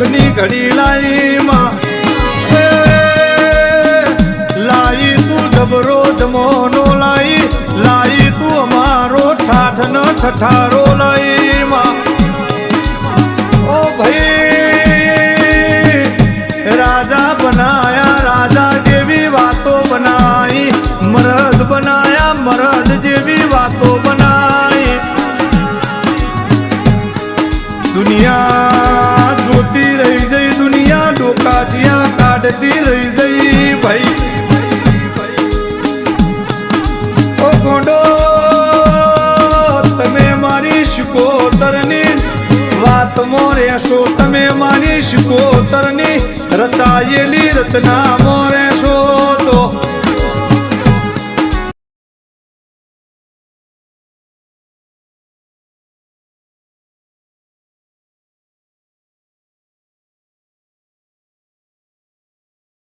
સુખની ઘડી લાઈ માં લાઈ તું જબરો જમોનો લાઈ તું અમારો ઠાઠ ન ઠઠારો લાઈ માં ઓ ભાઈ રાજા બનાયા રાજા જેવી વાતો બનાઈ મરદ બનાયા મરદ જેવી વાતો બનાઈ દુનિયા જોતી રહી જઈ દુનિયા ડોકાચિયા કાઢતી રહી જઈ ભાઈ ઓ ગોંડો તમે મારી શિકોતરની વાતમાં રહેશો તમે મારી શિકોતરની રચાયેલી રચનામાં રહેશો તો